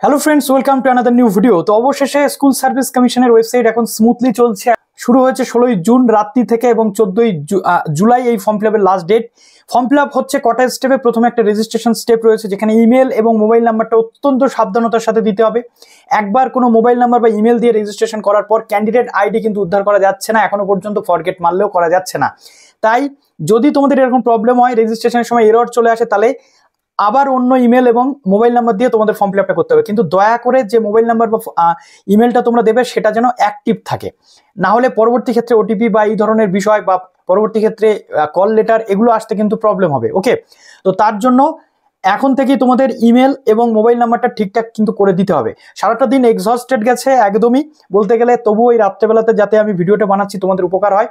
Hello friends, welcome to another new video. তো অবশেষে school service কমিশনের ওয়েবসাইট এখন স্মুথলি চলছে। শুরু হয়েছে 16ই জুন রাত্রি থেকে এবং 14ই জুলাই এই ফর্ম ফিল আপের last date. Form fill up হচ্ছে কটা স্টেপে। প্রথমে একটা রেজিস্ট্রেশন স্টেপ রয়েছে, যেখানে ইমেল এবং মোবাইল নাম্বারটা অত্যন্ত সাবধানতার সাথে দিতে হবে। একবার কোনো মোবাইল নাম্বার বা ইমেল দিয়ে রেজিস্ট্রেশন করার পর ক্যান্ডিডেট আইডি কিন্তু উদ্ধার করা যাচ্ছে না, এখনো পর্যন্ত ফরগেট মারলেও করা যাচ্ছে না। তাই যদি তোমাদের এরকম প্রবলেম হয়, রেজিস্ট্রেশনের সময় এরর চলে আসে, তাহলে আবার অন্য ইমেল এবং মোবাইল নাম্বার দিয়ে তোমাদের ফর্ম ফিল আপটা করতে হবে। কিন্তু দয়া করে যে মোবাইল নাম্বার বা ইমেলটা তোমরা দেবে সেটা যেন অ্যাক্টিভ থাকে, না হলে পরবর্তী ক্ষেত্রে ওটিপি বা এই ধরনের বিষয় বা পরবর্তী ক্ষেত্রে কল লেটার এগুলো আসতে কিন্তু প্রবলেম হবে। ওকে, তো তার জন্য এখন থেকেই তোমাদের ইমেল এবং মোবাইল নাম্বারটা ঠিকঠাক কিন্তু করে দিতে হবে। সারাটা দিন এক্সহস্টেড গেছে একদমই বলতে গেলে, তবুও এই রাত্রেবেলাতে যাতে আমি ভিডিওটা বানাচ্ছি তোমাদের উপকার হয়।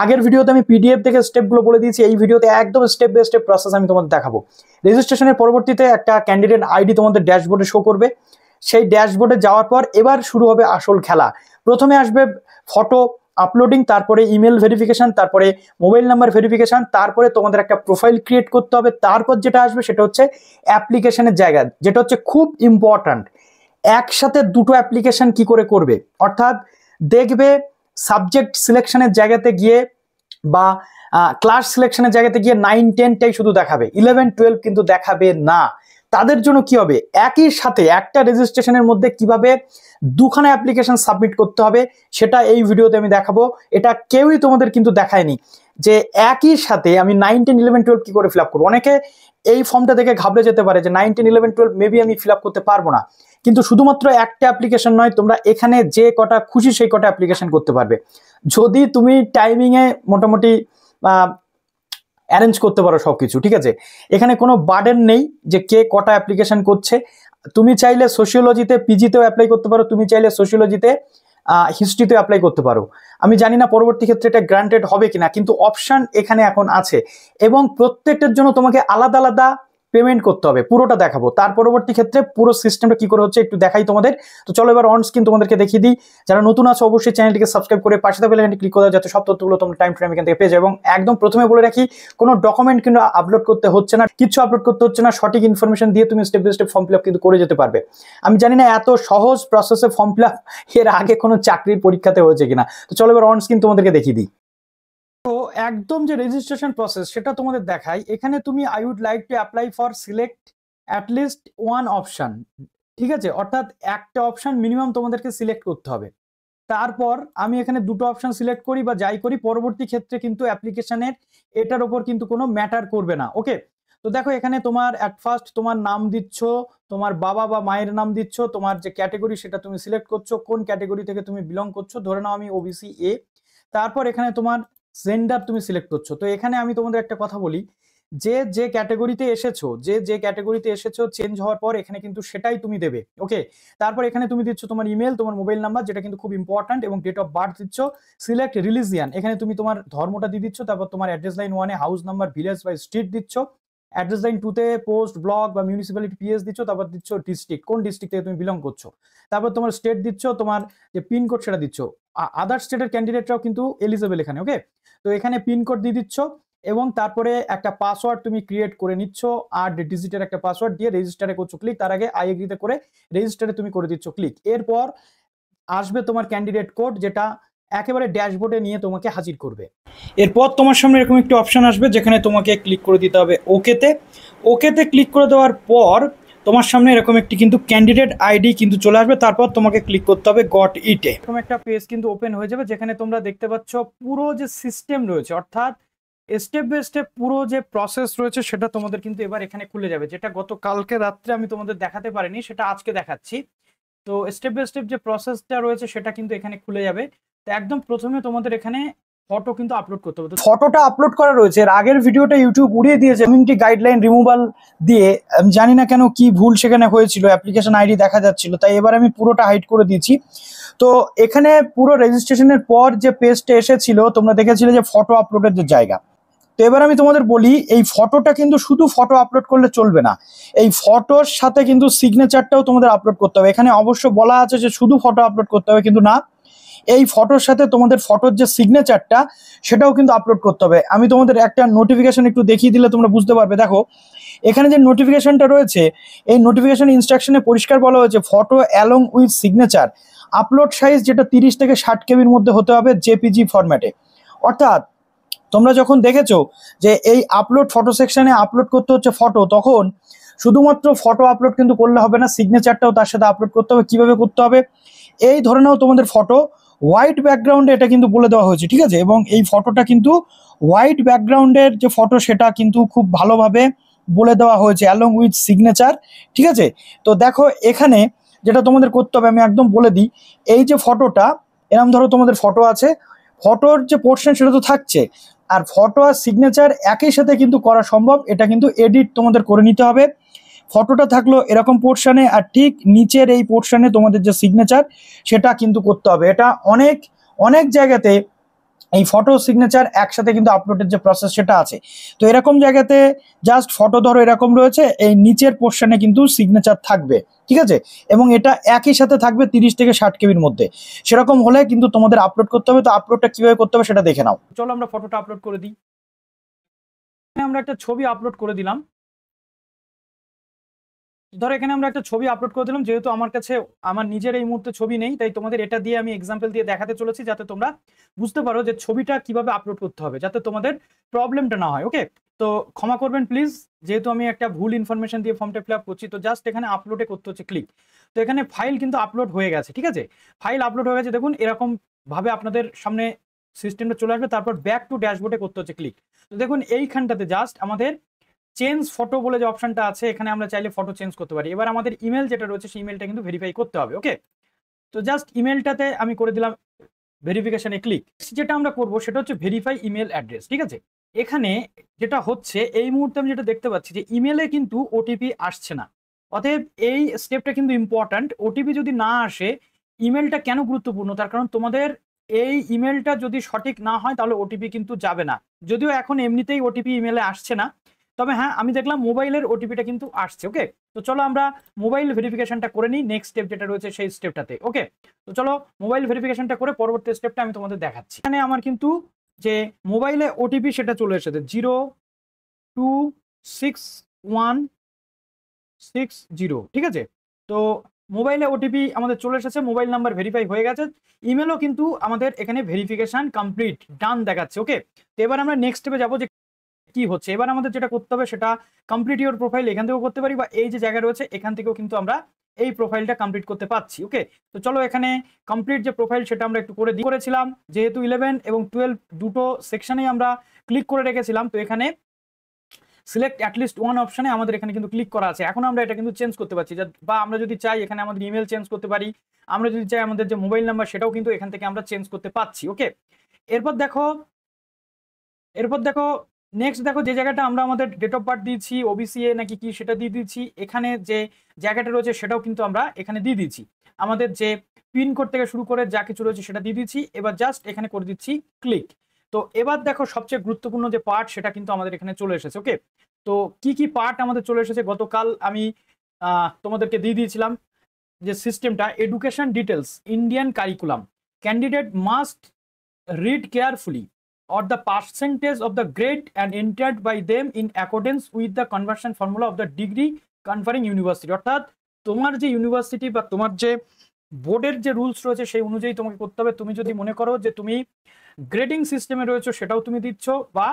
আগের ভিডিওতে আমি পিডিএফ থেকে স্টেপগুলো বলে দিয়েছি, এই ভিডিওতে একদম স্টেপ বাই স্টেপ প্রসেস আমি তোমাদের দেখাবো। রেজিস্ট্রেশনের পরবর্তীতে একটা ক্যান্ডিডেট আইডি তোমাদের ড্যাশবোর্ডে শো করবে। সেই ড্যাশবোর্ডে যাওয়ার পর এবার শুরু হবে আসল খেলা। প্রথমে আসবে ফটো আপলোডিং, তারপরে ইমেল ভেরিফিকেশন, তারপরে মোবাইল নাম্বার ভেরিফিকেশন, তারপরে তোমাদের একটা প্রোফাইল ক্রিয়েট করতে হবে। তারপর যেটা আসবে সেটা হচ্ছে অ্যাপ্লিকেশনের জায়গা, যেটা হচ্ছে খুব ইম্পর্ট্যান্ট। একসাথে দুটো অ্যাপ্লিকেশন কি করে করবে, অর্থাৎ দেখবে সাবজেক্ট সিলেকশনের জায়গাতে গিয়ে বা ক্লাস সিলেকশনের জায়গাতে গিয়ে 9-10টাই শুধু দেখাবে, 11-12 কিন্তু দেখাবে না। তাদের জন্য কি হবে, একই সাথে একটা রেজিস্ট্রেশনের মধ্যে কিভাবে দুখানা অ্যাপ্লিকেশন সাবমিট করতে হবে সেটা এই ভিডিওতে আমি দেখাবো। এটা কেউই তোমাদের কিন্তু দেখায়নি যে একই সাথে আমি 9-10-11-12 কি করে ফিল আপ করবো। অনেকে এই ফর্মটা দেখে ঘাবড়ে যেতে পারে যে 9-10-11-12 মেবি আমি ফিল আপ করতে পারবো না, কিন্তু শুধুমাত্র একটা অ্যাপ্লিকেশন নয়, তোমরা এখানে যে কটা খুশি সেই কটা অ্যাপ্লিকেশন করতে পারবে, যদি তুমি টাইমিংয়ে মোটামুটি অ্যারেঞ্জ করতে পারো সবকিছু। ঠিক আছে, এখানে কোনো বার্ডেন নেই যে কে কটা অ্যাপ্লিকেশন করছে। তুমি চাইলে সোশিওলজিতে পিজিতেও অ্যাপ্লাই করতে পারো, তুমি চাইলে সোশিওলজিতে হিস্ট্রিতেও অ্যাপ্লাই করতে পারো। আমি জানি না পরবর্তী ক্ষেত্রে এটা গ্রান্টেড হবে কিনা, কিন্তু অপশন এখানে এখন আছে এবং প্রত্যেকটার জন্য তোমাকে আলাদা আলাদা পেমেন্ট করতে হবে। পুরোটা দেখাবো, তার পরবর্তী ক্ষেত্রে পুরো সিস্টেমটা কি করে হচ্ছে একটু দেখাই তোমাদের। তো চলো এবার অন স্ক্রিন তোমাদেরকে দেখিয়ে দিই। যারা নতুন আছে অবশ্যই চ্যানেলটিকে সাবস্ক্রাইব করে পাশে থাকা বেল আইকনটি ক্লিক করে দাও, যাতে সব তথ্যগুলো তোমরা টাইম টু টাইম এখান থেকে পেয়ে যাও। এবং একদম প্রথমে বলে রাখি, কোনো ডকুমেন্ট কিন্তু আপলোড করতে হচ্ছে না, কিছু আপলোড করতে হচ্ছে না। সঠিক ইনফরমেশন দিয়ে তুমি step by step form fill up কিন্তু করে যেতে পারবে। আমি জানি না এত সহজ প্রসেসে ফর্ম ফিল আপ এর আগে কোনো চাকরির পরীক্ষাতে হয়েছে কিনা। তো চলো এবার অন স্ক্রিন তোমাদেরকে দেখিয়ে দিই। তো একদম যে রেজিস্ট্রেশন প্রসেস সেটা তোমাদের দেখাই। এখানে তুমি I would like to apply for select at least one option, ঠিক আছে, অর্থাৎ একটা অপশন মিনিমাম তোমাদেরকে সিলেক্ট করতে হবে। তারপর আমি এখানে দুটো অপশন সিলেক্ট করি বা যাই করি, পরবর্তী ক্ষেত্রে কিন্তু অ্যাপ্লিকেশনের এটার ওপর কিন্তু কোনো ম্যাটার করবে না। ওকে, তো দেখো এখানে তোমার অ্যাট ফার্স্ট তোমার নাম দিচ্ছ, তোমার বাবা বা মায়ের নাম দিচ্ছ, তোমার যে ক্যাটেগরি সেটা তুমি সিলেক্ট করছো, কোন ক্যাটেগরি থেকে তুমি বিলং করছো, ধরে নাও আমি ওবিসি এ। তারপর এখানে তোমার জেন্ডার তুমি সিলেক্ট করছো। তো এখানে আমি তোমাদের একটা কথা বলি, যে ক্যাটেগরিতে এসেছো, যে ক্যাটেগরিতে এসেছো চেঞ্জ হওয়ার পর এখানে কিন্তু সেটাই তুমি দেবে। ওকে, তারপর এখানে তুমি দিচ্ছ তোমার ইমেল, তোমার মোবাইল নাম্বার, যেটা কিন্তু খুব ইম্পর্ট্যান্ট, এবং ডেট অফ বার্থ দিচ্ছ। সিলেক্ট রিলিজিয়ান, এখানে তুমি তোমার ধর্মটা দিয়ে দিচ্ছ। তারপর তোমার অ্যাড্রেস লাইন 1-এ হাউস নাম্বার, ভিলেজ বা স্ট্রিট দিচ্ছ। অ্যাড্রেস লাইন 2-তে পোস্ট, ব্লক বা মিউনিসিপ্যালিটি পিএস দিচ্ছ। তারপর দিচ্ছ ডিস্ট্রিক্ট, কোন ডিস্ট্রিক্ট থেকে তুমি বিলং করছো। তারপর তোমার স্টেট দিচ্ছ, তোমার যে পিনকোড সেটা দিচ্ছ। আদার স্টেটের ক্যান্ডিডেটরাও কিন্তু এলিজেবল এখানে। ওকে, তো এখানে পিনকোড দিয়ে দিচ্ছ এবং তারপরে একটা পাসওয়ার্ড তুমি ক্রিয়েট করে নিচ্ছ, 8 ডিজিটের একটা পাসওয়ার্ড দিয়ে রেজিস্টারে করছো ক্লিক। তার আগে আই এগ্রিতে করে রেজিস্টারে তুমি করে দিচ্ছ ক্লিক। এরপর আসবে তোমার ক্যান্ডিডেট কোড, যেটা একেবারে ড্যাশবোর্ডে নিয়ে তোমাকে হাজির করবে। এরপর তোমার সামনে এরকম একটি অপশন আসবে, যেখানে তোমাকে ক্লিক করে দিতে হবে ওকেতে। ওকেতে ক্লিক করে দেওয়ার পর তোমার সামনে এরকম একটি কিন্তু ক্যান্ডিডেট আইডি কিন্তু চলে আসবে। তারপর তোমাকে ক্লিক করতে হবে গট ইটে। এরকম একটা পেজ কিন্তু ওপেন হয়ে যাবে, যেখানে তোমরা দেখতে পাচ্ছ পুরো যে সিস্টেম রয়েছে, অর্থাৎ স্টেপ বাই স্টেপ পুরো যে প্রসেস রয়েছে সেটা তোমাদের কিন্তু এবার এখানে খুলে যাবে। যেটা গতকালকে রাত্রে আমি তোমাদের দেখাতে পারিনি, সেটা আজকে দেখাচ্ছি। তো স্টেপ বাই স্টেপ যে প্রসেসটা রয়েছে সেটা কিন্তু এখানে খুলে যাবে। তো একদম প্রথমে তোমাদের এখানে ফটো কিন্তু আপলোড করতে হবে। তো ফটোটা আপলোড করা রয়েছে, এর আগের ভিডিওটা ইউটিউব উড়িয়ে দিয়েছে কমিউনিটি গাইডলাইন রিমুভাল দিয়ে। আমি জানি না কেন কি ভুল সেখানে হয়েছিল, অ্যাপ্লিকেশন আইডি দেখা যাচ্ছিল, তাই এবার আমি পুরোটা হাইড করে দিয়েছি। তো এখানে পুরো রেজিস্ট্রেশনের পর যে পেজটা এসেছিল তোমরা দেখেছিলে যে ফটো আপলোডের যে জায়গা। তো এবার আমি তোমাদের বলি, এই ফটোটা কিন্তু শুধু ফটো আপলোড করলে চলবে না, এই ফটোর সাথে কিন্তু সিগনেচারটাও তোমাদের আপলোড করতে হবে। এখানে অবশ্য বলা আছে যে শুধু ফটো আপলোড করতে হবে, কিন্তু না, এই ফটোর সাথে তোমাদের ফটোর যে সিগনেচারটা সেটাও কিন্তু আপলোড করতে হবে। আমি তোমাদের একটা নোটিফিকেশন একটু দেখিয়ে দিলে তোমরা বুঝতে পারবে। দেখো এখানে যে নোটিফিকেশনটা রয়েছে, এই নোটিফিকেশন ইনস্ট্রাকশনে পরিষ্কার বলা হয়েছে photo along with signature upload size যেটা 30 থেকে 60 কেবির মধ্যে হতে হবে জেপিজি ফরম্যাটে। অর্থাৎ তোমরা যখন দেখেছো যে এই আপলোড ফটো সেকশনে আপলোড করতে হচ্ছে ফটো, তখন শুধুমাত্র ফটো আপলোড কিন্তু করলে হবে না, সিগনেচারটাও তার সাথে আপলোড করতে হবে। কিভাবে করতে হবে, এই ধরে নাও তোমাদের ফটো হোয়াইট ব্যাকগ্রাউন্ডে, এটা কিন্তু বলে দেওয়া হয়েছে, ঠিক আছে। এবং এই ফটোটা কিন্তু হোয়াইট ব্যাকগ্রাউন্ডের যে ফটো সেটা কিন্তু খুব ভালোভাবে বলে দেওয়া হয়েছে অ্যালং উইথ সিগনেচার, ঠিক আছে। তো দেখো এখানে যেটা তোমাদের করতে হবে আমি একদম বলে দিই, এই যে ফটোটা এরকম ধরো তোমাদের ফটো আছে, ফটোর যে পোর্শন সেটা তো থাকছে, আর ফটো আর সিগনেচার একই সাথে কিন্তু করা সম্ভব, এটা কিন্তু এডিট তোমাদের করে নিতে হবে। ফটোটা থাকলো এরকম পোর্শনে আর ঠিক নিচের এই পোর্শনে তোমাদের যে সিগনেচার সেটা কিন্তু করতে হবে। এটা অনেক অনেক জায়গাতে এই ফটো সিগনেচার একসাথে কিন্তু আপলোডের যে প্রসেস সেটা আছে। তো এরকম জায়গাতে জাস্ট ফটো ধরো এরকম রয়েছে, এই নিচের পোর্শনে কিন্তু সিগনেচার থাকবে, ঠিক আছে। এবং এটা একই সাথে থাকবে 30 থেকে 60 কেবির মধ্যে। সেরকম হলে কিন্তু তোমাদের আপলোড করতে হবে। তো আপলোডটা কিভাবে করতে হবে সেটা দেখে নাও। চলো আমরা ফটোটা আপলোড করে দিই। আমরা একটা ছবি আপলোড করে দিলাম। ধরো এখানে আমরা একটা ছবি আপলোড করে দিলাম, যেহেতু আমার কাছে আমার নিজের এই মুহূর্তে ছবি নেই, তাই তোমাদের এটা দিয়ে আমি এক্সাম্পল দিয়ে দেখাতে চলেছি, যাতে তোমরা বুঝতে পারো যে ছবিটা কিভাবে আপলোড করতে হবে, যাতে তোমাদের প্রবলেমটা না হয়। ওকে, তো ক্ষমা করবেন প্লিজ, যেহেতু আমি একটা ভুল ইনফরমেশন দিয়ে ফর্মটা ফিল আপ করছি। তো জাস্ট এখানে আপলোডে করতে হচ্ছে ক্লিক। তো এখানে ফাইল কিন্তু আপলোড হয়ে গেছে, ঠিক আছে। ফাইল আপলোড হয়ে গেছে, দেখুন এরকম ভাবে আপনাদের সামনে সিস্টেমটা চলে আসবে। তারপর ব্যাক টু ড্যাশবোর্ডে করতে হচ্ছে ক্লিক। তো দেখুন এইখানটাতে জাস্ট আমাদের চেঞ্জ ফটো বলে যে অপশনটা আছে, এখানে আমরা চাইলে ফটো চেঞ্জ করতে পারি। এবার আমাদের ইমেল যেটা রয়েছে সেই ইমেলটা কিন্তু ভেরিফাই করতে হবে। ওকে, তো জাস্ট ইমেলটাতে আমি করে দিলাম ভেরিফিকেশনে ক্লিক। যেটা আমরা করব সেটা হচ্ছে ভেরিফাই ইমেল অ্যাড্রেস, ঠিক আছে। এখানে যেটা হচ্ছে এই মুহূর্তে আমি যেটা দেখতে পাচ্ছি যে ইমেলে কিন্তু ওটিপি আসছে না। অতএব এই স্টেপটা কিন্তু ইম্পর্ট্যান্ট। ওটিপি যদি না আসে, ইমেলটা কেন গুরুত্বপূর্ণ, তার কারণ তোমাদের এই ইমেলটা যদি সঠিক না হয় তাহলে ওটিপি কিন্তু যাবে না। যদিও এখন এমনিতেই ওটিপি ইমেলে আসছে না, তবে হ্যাঁ আমি দেখলাম মোবাইলের ওটিপিটা কিন্তু আসছে। ওকে, তো চলো আমরা মোবাইল ভেরিফিকেশনটা করে নিই, নেক্সট স্টেপ যেটা রয়েছে সেই স্টেপটাতে। ওকে, তো চলো মোবাইল ভেরিফিকেশনটা করে পরবর্তী স্টেপটা আমি তোমাদের দেখাচ্ছি। এখানে আমার কিন্তু যে মোবাইলে ওটিপি সেটা চলে এসেছে 026160, ঠিক আছে। তো মোবাইলে ওটিপি আমাদের চলে এসেছে, মোবাইল নাম্বার ভেরিফাই হয়ে গেছে, ইমেলও কিন্তু আমাদের এখানে ভেরিফিকেশন কমপ্লিট ডান দেখাচ্ছে। ওকে, তো এবার আমরা নেক্সট স্টেপে যাবো যে কি হচ্ছে। এবার আমাদের যেটা করতে হবে সেটা কমপ্লিট ইওর প্রোফাইল এখান থেকেও করতে পারি, বা এই যে জায়গা রয়েছে এখান থেকেও কিন্তু আমরা এই প্রোফাইলটা কমপ্লিট করতে পারছি। ওকে, তো চলো এখানে কমপ্লিট যে প্রোফাইল সেটা আমরা একটু করেছিলাম, যেহেতু 11 এবং 12 দুটো সেকশনেই আমরা ক্লিক করে রেখেছিলাম। তো এখানে সিলেক্ট অ্যাটলিস্ট ওয়ান অপশনে আমাদের এখানে কিন্তু ক্লিক করা আছে। এখন আমরা এটা কিন্তু চেঞ্জ করতে পারছি, বা আমরা যদি চাই এখানে আমাদের ইমেল চেঞ্জ করতে পারি, আমরা যদি চাই আমাদের যে মোবাইল নাম্বার সেটাও কিন্তু এখান থেকে আমরা চেঞ্জ করতে পারছি। ওকে, এরপর দেখো নেক্সট দেখো যে জায়গাটা আমরা আমাদের ডেট অফ বার্থ দিয়েছি, ওবিসিএ নাকি কি সেটা দিয়ে দিচ্ছি। এখানে যে জায়গাটা রয়েছে সেটাও কিন্তু আমরা এখানে দিয়ে দিচ্ছি, আমাদের যে পিনকোড থেকে শুরু করে যা কিছু রয়েছে সেটা দিয়ে দিচ্ছি। এবার জাস্ট এখানে করে দিচ্ছি ক্লিক। তো এবার দেখো সবচেয়ে গুরুত্বপূর্ণ যে পার্ট সেটা কিন্তু আমাদের এখানে চলে এসেছে। ওকে, তো কি কি পার্ট আমাদের চলে এসেছে, গতকাল আমি তোমাদেরকে দিয়ে দিয়েছিলাম যে সিস্টেমটা education details Indian curriculum, candidate must read carefully or the percentage of the grade and entered by them in accordance with the conversion formula of the degree conferring university। অর্থাৎ তোমার যে ইউনিভার্সিটি বা তোমার যে বোর্ডের যে রুলস রয়েছে সেই অনুযায়ী তোমাকে করতে হবে। তুমি যদি মনে করো যে তুমি গ্রেডিং সিস্টেমে রয়েছে সেটাও তুমি দিচ্ছ, বা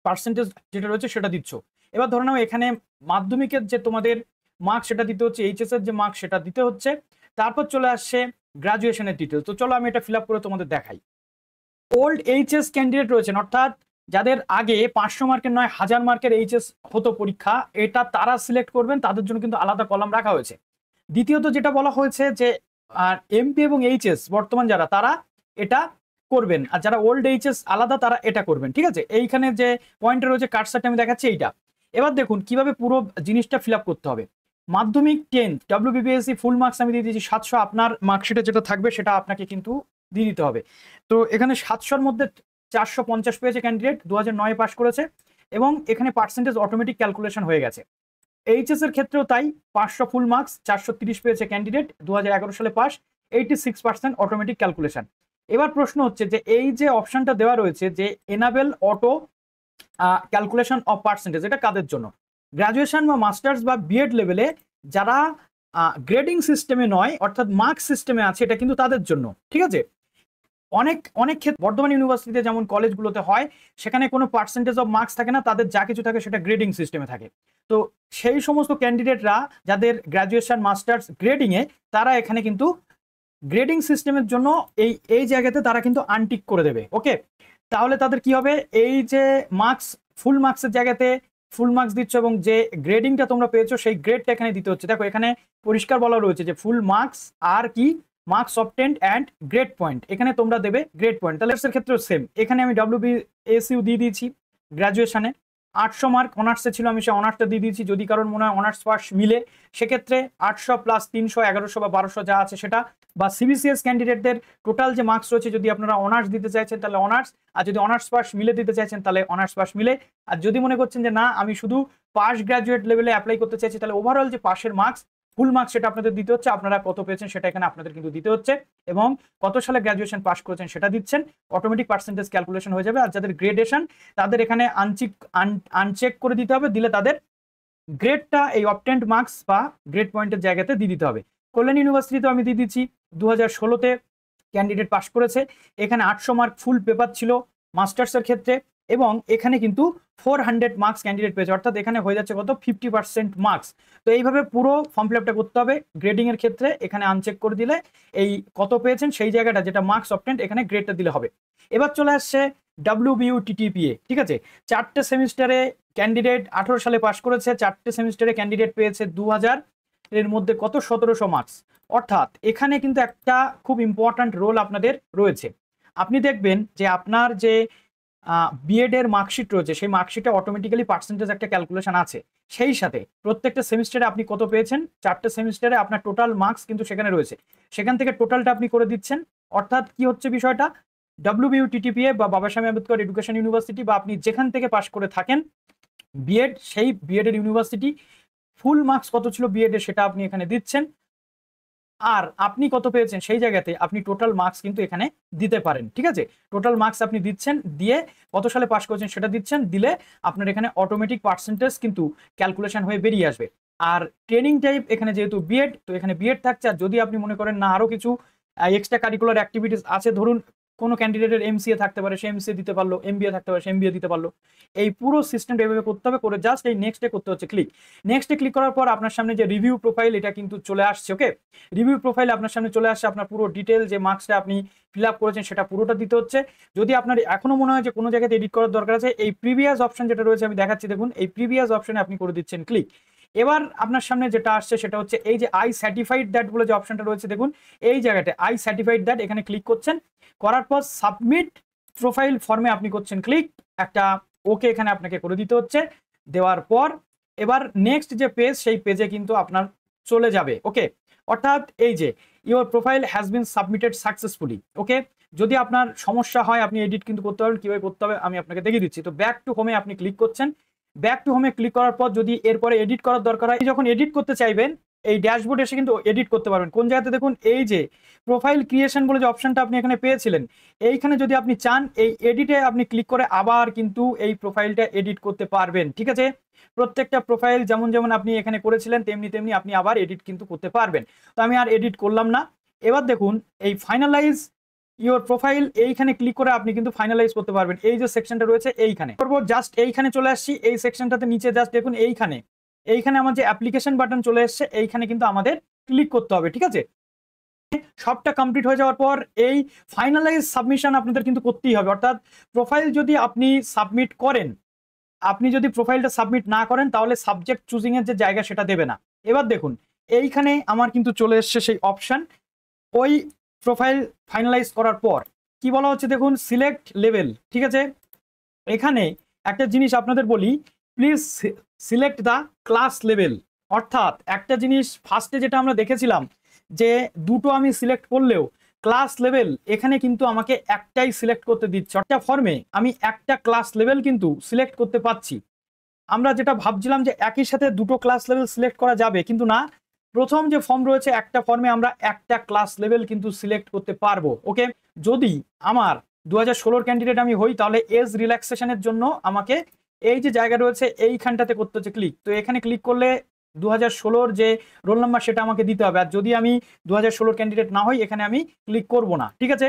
পার্সেন্টেজ যেটা রয়েছে সেটা দিচ্ছ। এবার ধরে নাও এখানে মাধ্যমিকের যে তোমাদের মার্কস সেটা দিতে হচ্ছে, এইচএস এর যে মার্কস সেটা দিতে হচ্ছে, তারপর চলে আসছে গ্রাজুয়েশনের ডিটেলস। তো চলো আমি এটা ফিল আপ করে তোমাদের দেখাই। ওল্ড এইচএস ক্যান্ডিডেট রয়েছেন, অর্থাৎ যাদের আগে 500 মার্কের নয় 1000 মার্কের এইচএস হতো পরীক্ষা, এটা তারা সিলেক্ট করবেন, তাদের জন্য কিন্তু আলাদা কলাম রাখা হয়েছে। দ্বিতীয়ত যেটা বলা হয়েছে যে এমপি এবং এইচএস বর্তমান যারা তারা এটা করবেন, আর যারা ওল্ড এইচএস আলাদা তারা এটা করবেন, ঠিক আছে। এইখানে যে পয়েন্ট রয়েছে কার্সারটা আমি দেখাচ্ছি এইটা। এবার দেখুন কিভাবে পুরো জিনিসটা ফিল আপ করতে হবে। মাধ্যমিক 10th WBPSC ফুল মার্কস আমি দিয়ে দিয়েছি 700, আপনার মার্কশিটে যেটা থাকবে সেটা আপনাকে কিন্তু দিয়ে দিতে হবে। তো এখানে 700-র মধ্যে 450 পেয়েছে ক্যান্ডিডেট, 2009 পাস করেছে, এবং এখানে পার্সেন্টেজ অটোমেটিক ক্যালকুলেশন হয়ে গেছে। এইচএস এর ক্ষেত্রেও তাই, 500 ফুল মার্কস 430 পেয়েছে ক্যান্ডিডেট, 2011 সালে পাস, 86% অটোমেটিক ক্যালকুলেশন। এবার প্রশ্ন হচ্ছে যে এই যে অপশনটা দেওয়া রয়েছে যে enable auto calculation of percentage, এটা কাদের জন্য? গ্রাজুয়েশন বা মাস্টার্স বা বিএড লেভেলে যারা গ্রেডিং সিস্টেমে নয় অর্থাৎ মার্কস সিস্টেমে আছে, এটা কিন্তু তাদের জন্য, ঠিক আছে। অনেক অনেক ক্ষেত্রে বর্ধমান ইউনিভার্সিটিতে যেমন কলেজগুলোতে হয়, সেখানে কোনো পার্সেন্টেজ অফ মার্কস থাকে না, তাদের যা কিছু থাকে সেটা গ্রেডিং সিস্টেমে থাকে। তো সেই সমস্ত ক্যান্ডিডেটরা যাদের গ্র্যাজুয়েশন মাস্টার্স গ্রেডিংয়ে, তারা এখানে কিন্তু গ্রেডিং সিস্টেমের জন্য এই এই জায়গাতে তারা কিন্তু আনটিক করে দেবে। ওকে, তাহলে তাদের কি হবে, এই যে মার্কস ফুল মার্কসের জায়গাতে ফুল মার্কস দিচ্ছ এবং যে গ্রেডিংটা তোমরা পেয়েছো সেই গ্রেডটা এখানে দিতে হচ্ছে। দেখো এখানে পরিষ্কার বলা রয়েছে যে ফুল মার্কস আর কি marks obtained and grade point, এখানে তোমরা দেবে গ্রেড পয়েন্ট। তাহলে এর ক্ষেত্রেও সেম, এখানে আমি WBSU দিয়ে দিয়েছি গ্র্যাজুয়েশনে 800 মার্ক, অনার্সে ছিল আমি সে অনার্সটা দিয়ে দিয়েছি। যদি কারণ মনে হয় অনার্স পাস মিলে, সেক্ষেত্রে 800 প্লাস 300 1100 বা 1200 যা আছে সেটা, বা সিবিসিএস ক্যান্ডিডেটদের টোটাল যে মার্কস রয়েছে, যদি আপনারা অনার্স দিতে চাইছেন তাহলে অনার্স, আর যদি অনার্স পাস মিলে দিতে চাইছেন তাহলে অনার্স পাস মিলে, আর যদি মনে করছেন যে না আমি শুধু পাস গ্র্যাজুয়েট লেভেলে অ্যাপ্লাই করতে চাইছি, তাহলে ওভারঅল যে পাশের মার্কস ফুল মার্কস সেটা আপনাদের দিতে হচ্ছে। আপনারা কত পেয়েছেন সেটা এখানে আপনাদের কিন্তু দিতে হচ্ছে, এবং কত সালে গ্র্যাজুয়েশন পাস করেছেন সেটা দিচ্ছেন। অটোমেটিক পার্সেন্টেজ ক্যালকুলেশন হয়ে যাবে। আর যাদের গ্রেডেশন তাদের এখানে আনচেক করে দিতে হবে, দিলে তাদের গ্রেডটা এই অবটেন্ড মার্কস বা গ্রেড পয়েন্টের জায়গাতে দিয়ে দিতে হবে। কল্যাণ ইউনিভার্সিটিতে আমি দিয়ে দিচ্ছি 2016-তে ক্যান্ডিডেট পাস করেছে, এখানে 800 মার্ক ফুল পেপার ছিল মাস্টার্সের ক্ষেত্রে, এবং এখানে কিন্তু 400 মার্কস ক্যান্ডিডেট পেয়েছে, অর্থাৎ এখানে হয়ে যাচ্ছে কত 50% মার্কস। তো এইভাবে পুরো ফর্ম ফিল আপটা করতে হবে। গ্রেডিং এর ক্ষেত্রে এখানে আনচেক করে দিলে এই কত পেয়েছেন সেই জায়গাটা যেটা মার্কস অবটেন্ড এখানে গ্রেডটা দিলে হবে। এবার চলে আসছে WBUTTPA, ঠিক আছে। 4টে সেমিস্টারে ক্যান্ডিডেট 18 সালে পাস করেছে, 4টে সেমিস্টারে ক্যান্ডিডেট পেয়েছে 2000, এর মধ্যে কত 1700 মার্কস। অর্থাৎ এখানে কিন্তু একটা খুব ইম্পর্ট্যান্ট রোল আপনাদের রয়েছে। আপনি দেখবেন যে আপনার যে বিএড এর মার্কশিট রয়েছে, সেই মার্কশিটে অটোমেটিক্যালি পার্সেন্টেজ একটা ক্যালকুলেশন আছে, সেই সাথে প্রত্যেকটা সেমিস্টারে আপনি কত পেয়েছেন, 4টে সেমিস্টারে আপনার টোটাল মার্কস কিন্তু সেখানে রয়েছে, সেখান থেকে টোটালটা আপনি করে দিচ্ছেন। অর্থাৎ কি হচ্ছে বিষয়টা, WBUTTPA বা বাবা সাহেব আম্বেদকর এডুকেশন ইউনিভার্সিটি বা আপনি যেখান থেকে পাস করে থাকেন বিএড, সেই বিএড এর ইউনিভার্সিটি ফুল মার্কস কত ছিল বিএড এর সেটা আপনি এখানে দিচ্ছেন, আর আপনি কত পেয়েছেন সেই জায়গাতে আপনি টোটাল মার্কস কিন্তু এখানে দিতে পারেন, ঠিক আছে। টোটাল মার্কস আপনি দিচ্ছেন, দিয়ে কত সালে পাস করেছেন সেটা দিচ্ছেন, দিলে আপনার এখানে অটোমেটিক পার্সেন্টেজ কিন্তু ক্যালকুলেশন হয়ে বেরিয়ে আসবে। আর ট্রেনিং টাইপ এখানে যেহেতু বিএড, তো এখানে বিএড থাকছে। আর যদি আপনি মনে করেন না আরো কিছু এক্সট্রা কারিকুলার অ্যাক্টিভিটিস আছে, ধরুন কোনো ক্যান্ডিডেটের MCA থাকতে পারে, সে MCA দিতে পারলো, MBA থাকতে পারে, সে MBA দিতে পারলো। এই পুরো সিস্টেমটা এভাবে করতে হবে, করে জাস্ট এই নেক্সটে করতে হচ্ছে ক্লিক। নেক্সটে ক্লিক করার পর আপনার সামনে যে রিভিউ প্রোফাইল এটা কিন্তু চলে আসছে। ওকে, রিভিউ প্রোফাইল আপনার সামনে চলে আসছে, আপনার পুরো ডিটেল যে মার্কসটা আপনি ফিল আপ করেছেন সেটা পুরোটা দিতে হচ্ছে। যদি আপনার এখনো মনে হয় যে কোনো জায়গাতে এডিট করার দরকার আছে, এই প্রিভিয়াস অপশন যেটা রয়েছে আমি দেখাচ্ছি, দেখুন এই প্রিভিয়াস অপশনে আপনি করে দিচ্ছেন ক্লিক। এবার আপনার সামনে যেটা আসছে সেটা হচ্ছে এই যে আই সার্টিফাইড দ্যাট বলে যে অপশনটা রয়েছে, দেখুন এই জায়গাতে আই সার্টিফাইড দ্যাট, এখানে ক্লিক করছেন, করার পর সাবমিট প্রোফাইল ফর্মে আপনি করছেন ক্লিক, একটা ওকে এখানে আপনাকে করে দিতে হচ্ছে। দেওয়ার পর এবার নেক্সট যে পেজ, সেই পেজে কিন্তু আপনার চলে যাবে। ওকে, অর্থাৎ এই যে your profile has been submitted successfully. Okay, যদি আপনার সমস্যা হয় আপনি এডিট কিন্তু করতে পারবেন, কিভাবে করতে হবে আমি আপনাকে দেখিয়ে দিচ্ছি। তো ব্যাক টু হোমে আপনি ক্লিক করছেন, ব্যাক টু হোমে ক্লিক করার পর যদি এরপরে এডিট করার দরকার হয়, যখন এডিট করতে চাইবেন এই ড্যাশবোর্ড এসে কিন্তু এডিট করতে পারবেন। কোন জায়গাতে দেখুন এই যে প্রোফাইল ক্রিয়েশন বলে যে অপশনটা আপনি এখানে পেয়েছিলেন, এইখানে যদি আপনি চান এই এডিটে আপনি ক্লিক করে আবার কিন্তু এই প্রোফাইলটা এডিট করতে পারবেন, ঠিক আছে। প্রত্যেকটা প্রোফাইল যেমন যেমন আপনি এখানে করেছিলেন তেমনি তেমনি আপনি আবার এডিট কিন্তু করতে পারবেন। তো আমি আর এডিট করলাম না। এবার দেখুন এই ফাইনালাইজ ইওর প্রোফাইল, এইখানে ক্লিক করে আপনি কিন্তু ফাইনালাইজ করতে পারবেন। এই যে সেকশনটা রয়েছে এইখানে করবো, জাস্ট এইখানে চলে আসছি, এই সেকশনটাতে নিচে জাস্ট দেখুন এইখানে আমার যে অ্যাপ্লিকেশন বাটন চলে এসছে, এইখানে কিন্তু আমাদের ক্লিক করতে হবে, ঠিক আছে। সবটা কমপ্লিট হয়ে যাওয়ার পর এই ফাইনালাইজ সাবমিশন আপনাদের কিন্তু করতেই হবে। অর্থাৎ প্রোফাইল যদি আপনি সাবমিট করেন, আপনি যদি প্রোফাইলটা সাবমিট না করেন তাহলে সাবজেক্ট চুজিং এর যে জায়গা সেটা দেবে না। এবার দেখুন এইখানে আমার কিন্তু চলে এসছে সেই অপশন, ওই প্রোফাইল ফাইনালাইজ করার পর কি বলা হচ্ছে দেখুন সিলেক্ট লেভেল, ঠিক আছে। এখানে একটা জিনিস আপনাদের বলি, please select the class level. অর্থাৎ একটা জিনিস ফার্স্টে যেটা আমরা দেখেছিলাম যে দুটো আমি সিলেক্ট করলেও ক্লাস লেভেল এখানে কিন্তু আমাকে একটাই সিলেক্ট করতে দিচ্ছে। একটা ফর্মে আমি একটা ক্লাস লেভেল কিন্তু সিলেক্ট করতে পাচ্ছি। আমরা যেটা ভাবছিলাম যে একই সাথে দুটো ক্লাস লেভেল সিলেক্ট করা যাবে, কিন্তু না, প্রথম যে ফর্ম রয়েছে একটা ফর্মে আমরা একটা ক্লাস লেভেল কিন্তু সিলেক্ট করতে পারবো। ওকে, যদি আমার 2016 ক্যান্ডিডেট আমি হই তাহলে এজ রিল্যাক্সেশনের জন্য আমাকে এই যে জায়গা রয়েছে এইখানটাতে করতে হচ্ছে ক্লিক। তো এখানে ক্লিক করলে 2016 যে রোল নাম্বার সেটা আমাকে দিতে হবে। আর যদি আমি 2016 ক্যান্ডিডেট না হই এখানে আমি ক্লিক করব না, ঠিক আছে।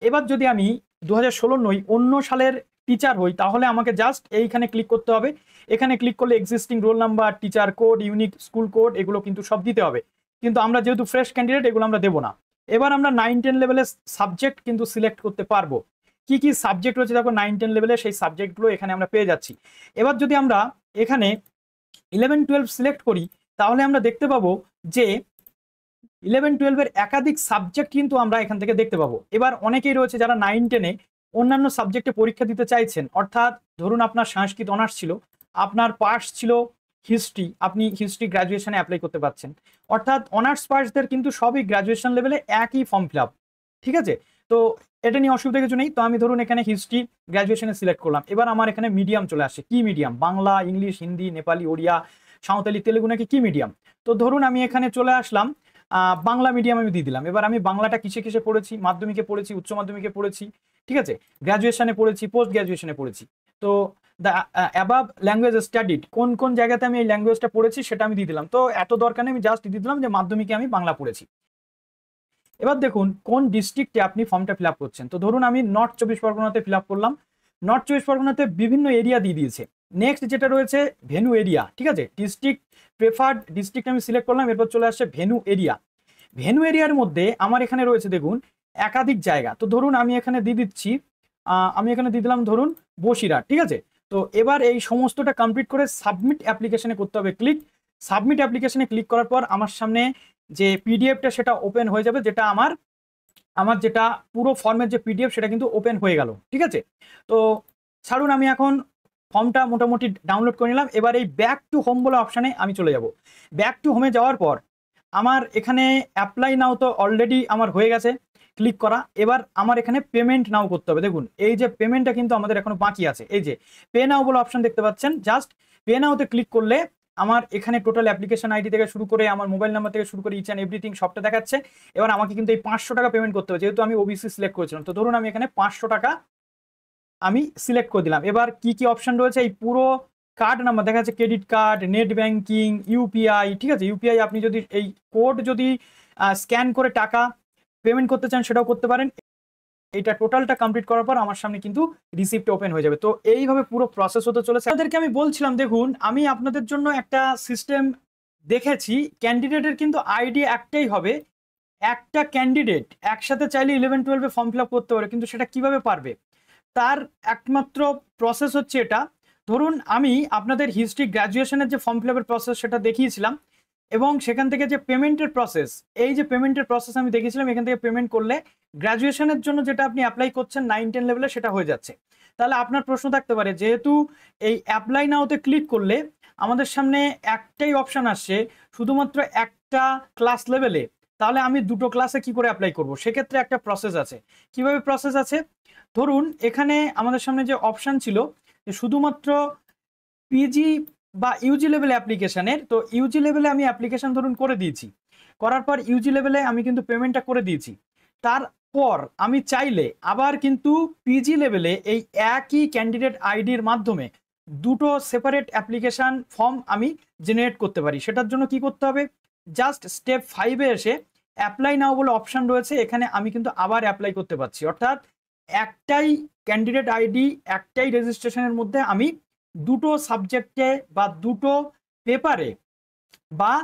এবার যদি আমি 2016 নই, অন্য সালের টিচার হই, তাহলে আমাকে জাস্ট এইখানে ক্লিক করতে হবে। এখানে ক্লিক করলে existing roll number, teacher code, unique school code এগুলো কিন্তু সব দিতে হবে। কিন্তু আমরা যেহেতু ফ্রেশ ক্যান্ডিডেট এগুলো আমরা দেবো না। এবার আমরা 9-10 লেভেলের সাবজেক্ট কিন্তু সিলেক্ট করতে পারবো। কি কি সাবজেক্ট রয়েছে দেখো 9-10 লেভেলে, সেই সাবজেক্টগুলো এখানে আমরা পেয়ে যাচ্ছি। এবার যদি আমরা এখানে 11-12 সিলেক্ট করি তাহলে আমরা দেখতে পাবো যে 11-12 একাধিক সাবজেক্ট কিন্তু আমরা এখান থেকে দেখতে পাবো। এবার অনেকেই রয়েছে যারা 9-10 অন্যান্য সাবজেক্টে পরীক্ষা দিতে চাইছেন, অর্থাৎ ধরুন আপনার সংস্কৃত অনার্স ছিল, আপনার পাস ছিল হিস্ট্রি, আপনি হিস্ট্রি গ্র্যাজুয়েশনে অ্যাপ্লাই করতে পারছেন। অর্থাৎ অনার্স পাসদের কিন্তু সবই গ্র্যাজুয়েশন লেভেলে একই ফর্ম ফিল আপ, ঠিক আছে। তো এটা নিয়ে অসুবিধা কিছু নেই। তো আমি ধরুন এখানে হিস্ট্রি গ্র্যাজুয়েশনে সিলেক্ট করলাম। এবার আমার এখানে মিডিয়াম চলে আসছে, কি মিডিয়াম, বাংলা, ইংলিশ, হিন্দি, নেপালি, ওড়িয়া, সাঁওতালি, তেলেগু নাকি কি মিডিয়াম। তো ধরুন আমি এখানে চলে আসলাম, বাংলা মিডিয়াম আমি দিয়ে দিলাম। এবার আমি বাংলাটা কিসে কিসে পড়েছি, মাধ্যমিকে পড়েছি, উচ্চ মাধ্যমিকে পড়েছি, ঠিক আছে, গ্র্যাজুয়েশনে পড়েছি, পোস্ট গ্র্যাজুয়েশনে পড়েছি। তো দ্য অ্যাবাভ ল্যাঙ্গুয়েজ স্টাডিড, কোন কোন জায়গাতে আমি এই ল্যাঙ্গুয়েজটা পড়েছি সেটা আমি দিয়ে দিলাম। তো এত দরকার নেই, আমি জাস্ট দিয়ে দিলাম যে মাধ্যমিকে আমি বাংলা পড়েছি। এবার দেখুন কোন ডিস্ট্রিক্টে আপনি ফর্মটা ফিল আপ করছেন। তো ধরুন আমি নর্থ 24 পরগনাতে ফিল আপ করলাম। নর্থ 24 পরগনাতে বিভিন্ন এরিয়া দিয়ে দিয়েছে। নেক্সট যেটা রয়েছে ভেনু এরিয়া, ঠিক আছে, ডিস্ট্রিক্ট প্রেফার্ড ডিস্ট্রিক্ট আমি সিলেক্ট করলাম। এরপর চলে আসছে ভেনু এরিয়া। ভেনু এরিয়ার মধ্যে আমার এখানে রয়েছে দেখুন একাধিক জায়গা। তো ধরুন আমি এখানে দিয়ে দিচ্ছি, আমি এখানে দিয়ে দিলাম ধরুন বসিরহাট, ঠিক আছে। তো এবার এই সমস্তটা কমপ্লিট করে সাবমিট অ্যাপ্লিকেশনে করতে হবে ক্লিক। সাবমিট অ্যাপ্লিকেশনে ক্লিক করার পর আমার সামনে যে পিডিএফটা সেটা ওপেন হয়ে যাবে, যেটা আমার যেটা পুরো ফর্মের যে পিডিএফ সেটা কিন্তু ওপেন হয়ে গেল, ঠিক আছে। তো ছাড়ুন, আমি এখন ফর্মটা মোটামুটি ডাউনলোড করে নিলাম। এবার এই ব্যাক টু হোম বলে অপশানে আমি চলে যাব। ব্যাক টু হোমে যাওয়ার পর আমার এখানে অ্যাপ্লাই নাও তো অলরেডি আমার হয়ে গেছে ক্লিক করা। এবার আমার এখানে পেমেন্ট নাও করতে হবে। দেখুন এই যে পেমেন্টটা কিন্তু আমাদের এখনো বাকি আছে, এই যে পে নাও বলে অপশন দেখতে পাচ্ছেন, জাস্ট পে নাওতে ক্লিক করলে আমার এখানে টোটাল অ্যাপ্লিকেশন আইডি থেকে শুরু করে আমার মোবাইল নাম্বার থেকে শুরু করে ইচ অ্যান্ড এভরিথিং সবটা দেখাচ্ছে। এবার আমাকে কিন্তু এই 500 টাকা পেমেন্ট করতে হবে, যেহেতু আমি ওবিসি সিলেক্ট করেছিলাম। তো ধরুন আমি এখানে 500 টাকা আমি সিলেক্ট করে দিলাম। এবার কি কি অপশন রয়েছে, এই পুরো কার্ড নাম্বার দেখা যাচ্ছে, credit card, net banking, UPI, ঠিক আছে। ইউপিআই আপনি যদি এই কোড যদি স্ক্যান করে টাকা পেমেন্ট করতে চান সেটাও করতে পারেন। এটা টোটালটা কমপ্লিট করার পর আমার সামনে কিন্তু রিসিপ্ট ওপেন হয়ে যাবে। তো এইভাবে পুরো প্রসেস হতে চলেছে। আপনাদেরকে আমি বলছিলাম দেখুন আমি আপনাদের জন্য একটা সিস্টেম দেখেছি। ক্যান্ডিডেটের কিন্তু আইডি একটাই হবে, একটা ক্যান্ডিডেট একসাথে চাইলে 11-12 ফর্ম ফিল আপ করতে পারে, কিন্তু সেটা কিভাবে পারবে তার একমাত্র প্রসেস হচ্ছে এটা। ধরুন আমি আপনাদের হিস্ট্রি গ্র্যাজুয়েশনের যে ফর্ম ফিল আপের প্রসেস সেটা দেখিয়েছিলাম, এবং সেখান থেকে যে পেমেন্টের প্রসেস, এই যে পেমেন্টের প্রসেস আমি দেখিয়েছিলাম, এখান থেকে পেমেন্ট করলে গ্র্যাজুয়েশনের জন্য যেটা আপনি অ্যাপ্লাই করছেন 9-10 লেভেলে সেটা হয়ে যাচ্ছে। তাহলে আপনার প্রশ্ন থাকতে পারে, যেহেতু এই অ্যাপ্লাই নাওতে ক্লিক করলে আমাদের সামনে একটাই অপশান আসছে শুধুমাত্র একটা ক্লাস লেভেলে, তাহলে আমি দুটো ক্লাসে কি করে অ্যাপ্লাই করব? সেক্ষেত্রে একটা প্রসেস আছে। কিভাবে প্রসেস আছে, ধরুন এখানে আমাদের সামনে যে অপশান ছিল যে শুধুমাত্র পিজি বা ইউজি লেভেলে অ্যাপ্লিকেশনের, তো ইউজি লেভেলে আমি অ্যাপ্লিকেশন ধরুন করে দিয়েছি, করার পর ইউজি লেভেলে আমি কিন্তু পেমেন্টটা করে দিয়েছি। তারপর আমি চাইলে আবার কিন্তু পিজি লেভেলে এই একই ক্যান্ডিডেট আইডির মাধ্যমে দুটো সেপারেট অ্যাপ্লিকেশন ফর্ম আমি জেনারেট করতে পারি। সেটার জন্য কি করতে হবে, জাস্ট স্টেপ 5-এ এসে অ্যাপ্লাই নাও বলে অপশান রয়েছে, এখানে আমি কিন্তু আবার অ্যাপ্লাই করতে পারছি। অর্থাৎ একটাই ক্যান্ডিডেট আইডি, একটাই রেজিস্ট্রেশনের মধ্যে আমি দুটো সাবজেক্টে বা দুটো পেপারে বা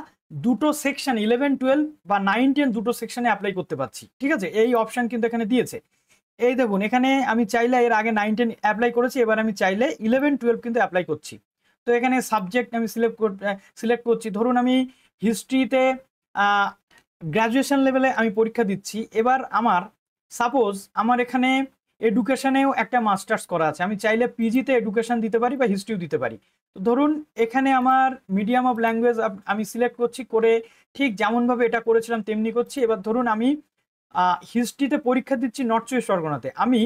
দুটো সেকশন 11-12 বা 9-10 দুটো সেকশনে অ্যাপ্লাই করতে পারছি, ঠিক আছে। এই অপশন কিন্তু এখানে দিয়েছে। এই দেখুন এখানে আমি চাইলে এর আগে 9-10 অ্যাপ্লাই করেছি, এবার আমি চাইলে 11-12 কিন্তু অ্যাপ্লাই করছি। তো এখানে সাবজেক্ট আমি সিলেক্ট করছি। ধরুন আমি হিস্ট্রিতে গ্র্যাজুয়েশন লেভেলে আমি পরীক্ষা দিচ্ছি। এবার আমার সাপোজ আমার এখানে এডুকেশনেও একটা মাস্টার্স করা আছে, আমি চাইলে পিজিতে এডুকেশন দিতে পারি বা হিস্ট্রিও দিতে পারি। তো ধরুন এখানে আমার মিডিয়াম অফ ল্যাঙ্গুয়েজ আমি সিলেক্ট করছি, করে ঠিক যেমনভাবে এটা করেছিলাম তেমনি করছি। এবার ধরুন আমি হিস্ট্রিতে পরীক্ষা দিচ্ছি নর্থ 24 পরগনাতে, আমি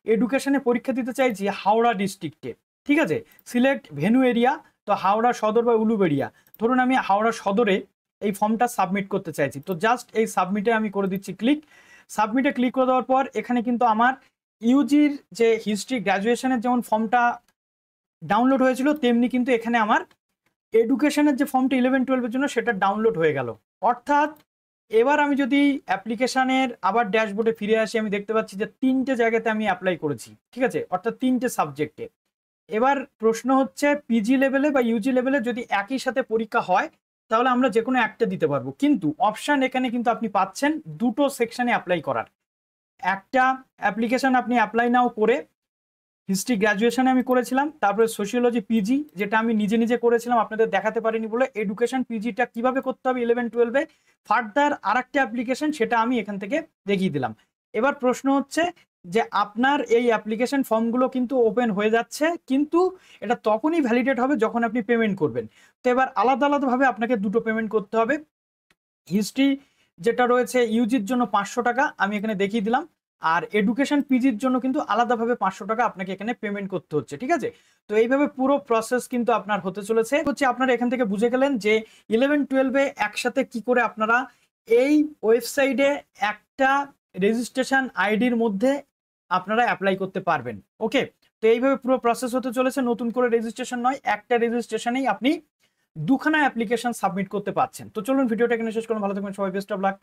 এডুকেশনে পরীক্ষা দিতে চাইছি হাওড়া ডিস্ট্রিক্টে, ঠিক আছে। সিলেক্ট ভেনু এরিয়া, তো হাওড়া সদর বা উলুবেড়িয়া, ধরুন আমি হাওড়া সদরে এই ফর্মটা সাবমিট করতে চাইছি। তো জাস্ট এই সাবমিটে আমি করে দিচ্ছি ক্লিক। সাবমিটে ক্লিক করে দেওয়ার পর এখানে কিন্তু আমার ইউজির যে হিস্ট্রি গ্র্যাজুয়েশনের যেমন ফর্মটা ডাউনলোড হয়েছিল তেমনি কিন্তু এখানে আমার এডুকেশনের যে ফর্মটা 11-12-এর জন্য সেটা ডাউনলোড হয়ে গেল। অর্থাৎ এবার আমি যদি অ্যাপ্লিকেশনের আবার ড্যাশবোর্ডে ফিরে আসি, আমি দেখতে পাচ্ছি যে 3টে জায়গাতে আমি অ্যাপ্লাই করেছি, ঠিক আছে, অর্থাৎ 3টে সাবজেক্টে। এবার প্রশ্ন হচ্ছে পিজি লেভেলে বা ইউজি লেভেলে যদি একই সাথে পরীক্ষা হয় তাহলে আমরা যে কোনো একটা দিতে পারবো, কিন্তু অপশন এখানে কিন্তু আপনি পাচ্ছেন দুটো সেকশনে অ্যাপ্লাই করার। একটা অ্যাপ্লিকেশন আপনি অ্যাপ্লাই নাও করে হিস্ট্রি গ্র্যাজুয়েশনে আমি করেছিলাম, তারপরে সোশিওলজি পিজি যেটা আমি নিজে নিজে করেছিলাম, আপনাদের দেখাতে পারিনি বলে। এডুকেশন পিজিটা কিভাবে করতে হবে 11-12-এ ফার্দার আর একটা অ্যাপ্লিকেশন, সেটা আমি এখান থেকে দেখিয়ে দিলাম। এবার প্রশ্ন হচ্ছে যে আপনার এই অ্যাপ্লিকেশন ফর্মগুলো কিন্তু ওপেন হয়ে যাচ্ছে, কিন্তু এটা তখনই ভ্যালিডেট হবে যখন আপনি পেমেন্ট করবেন। তো এবার আলাদা আলাদাভাবে আপনাকে দুটো পেমেন্ট করতে হবে। হিস্ট্রি যেটা রয়েছে ইউজির জন্য 500 টাকা আমি এখানে দেখিয়ে দিলাম, আর এডুকেশন পিজির জন্য কিন্তু আলাদাভাবে 500 টাকা আপনাকে এখানে পেমেন্ট করতে হচ্ছে, ঠিক আছে। তো এইভাবে পুরো প্রসেস কিন্তু আপনার হতে চলেছে। হচ্ছে আপনারা এখান থেকে বুঝে গেলেন যে 11-12-এ একসাথে কি করে আপনারা এই ওয়েবসাইটে একটা রেজিস্ট্রেশন আইডির মধ্যে আপনারা অ্যাপ্লাই করতে পারবেন। ওকে, তো এইভাবে পুরো প্রসেস হতে চলেছে, নতুন করে রেজিস্ট্রেশন নয়, একটা রেজিস্ট্রেশনেই আপনি দুখানা অ্যাপ্লিকেশন সাবমিট করতে পারছেন। তো চলুন ভিডিওটা এখানে শেষ করুন, ভালো থাকবেন সবাই, বেস্ট অফ লাক।